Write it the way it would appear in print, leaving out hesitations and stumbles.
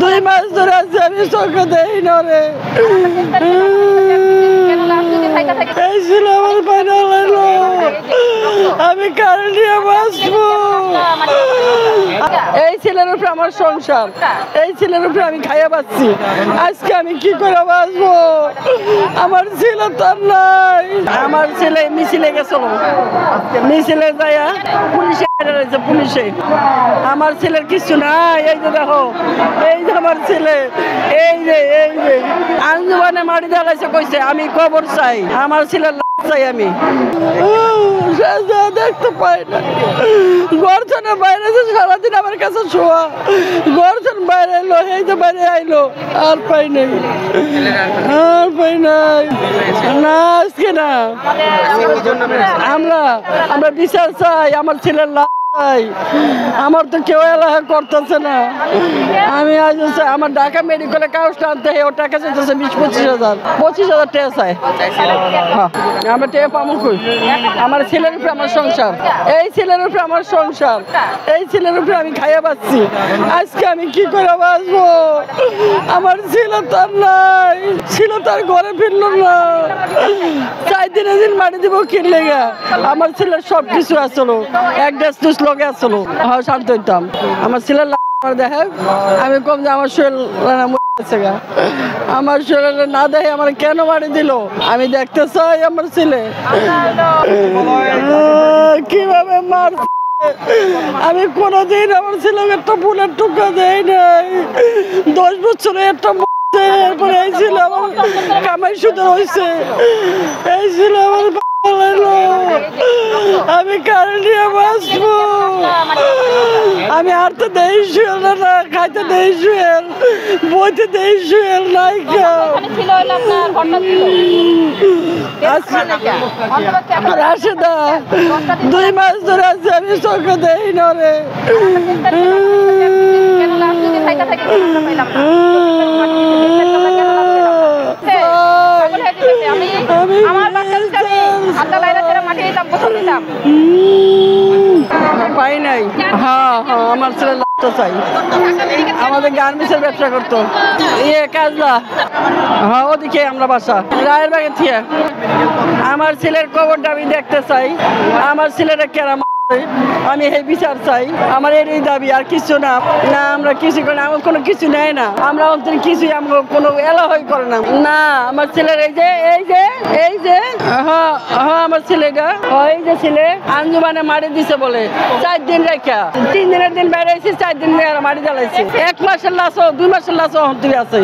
2 মাস ধরে আছে আমি চোখে দেই না রে। এই ছিল আমার ফাইনাল হলো, আমি কারণ নিয়ে বাঁচবো। এই ছেলের উপরে আমার সংসার, এই ছেলের উপরে আমি খাইয়া পাচ্ছি। আজকে আমি কি করে বাঁচবো? আমার ছেলে তার নাই। আমার ছেলে মিছিলে গেছিল, মিছিলে যাইয়া পুলিশে পুলিশে আমার ছেলের কিছু নাই। এই যে দেখো, এই যে আমার ছেলে, এই যে আঞ্জুমানে মাটি ঢালাইছে, কইছে আমি কবর চাই, আমার ছেলের চাই আমি। দেখতে পাই না, গর্জনের বাইরে সারাদিন আমার কাছে শোয়া, গর্জন বাইরে এলো, এই যে বাইরে আইলো, আর পাই নাই, আর পাই নাই না আজকে না। আমরা বিচার চাই, আমার ছেলের চাই। আমার তো কেউ এলাকা করতেছে না। আমি আজ আমার ঢাকা মেডিকেলে কাগজটা আনতে ও টাকা চাইতেছে 20-25,000 টাকা চাই। আমরা টাকা পাবো কই? আমার ছেলের উপরে আমার সংসার, এই ছেলের উপরে আমার সংসার, এই ছেলের উপরে আমি খাইয়া পাচ্ছি। আজকে আমি কি করে বাঁচবো? আমার ছেলে তার নাই, ছিল তার ঘরে ফিরল না। 4 দিন মাটি দিব কিনলে গা। আমার ছেলের সব কিছু আসলো, এক ড্রেস লগে আসলো, শান্ত হইতাম। আমার ছেলের দেখে আমি কম যে আমার শরীর গা, আমার শরীরে না দেখে আমার কেন মারি দিল? আমি দেখতে চাই আমার ছেলে কিভাবে মার। আমি কোনোদিন আমার ছেলেকে একটা ফুলের টুকরা দেই নাই। 10 বছরে একটা এরপরে এই ছিল আমার কামাই শুধু হয়েছে, এই ছিল আমার আমি কারণ নিয়ে বাঁচবো। আমি হাঁটতে দেই শুয়েল না, খাইতে দেই শুয়েল, বইতে দেই শুয়েল নাই। রাশেদা 2 মাস ধরে আছে আমি চোখে দেই না রে। পাই নাই। হ্যাঁ হ্যাঁ, আমার ছেলে চাই। আমাদের গার্মেন্টসের ব্যবসা করতো, কাজলা। হ্যাঁ, ওদিকে আমরা বাসা রায়ের বাগের থেকে। আমার ছেলের কবরটা আমি দেখতে চাই, আমার ছেলেটা কেরাম, আমি এই বিচার চাই। আমার এই দাবি, আর কিছু না। না আমরা কিছু করি না, আমার কোনো কিছু নেয় না। আমরা অন্তরে কিছুই আমার কোনো এলাহই করে না। না আমার ছেলের এই যে হ্যাঁ হ্যাঁ, আমার ছেলেটা এই যে ছেলে আঞ্জুমানে মারি দিছে বলে 4 দিন রেখা, 3 দিনের দিন বাইরে এসে 4 দিন মারি জ্বালাইছে। 1 মাসের লাশ, 2 মাসের লাশ অন্তরে আছে।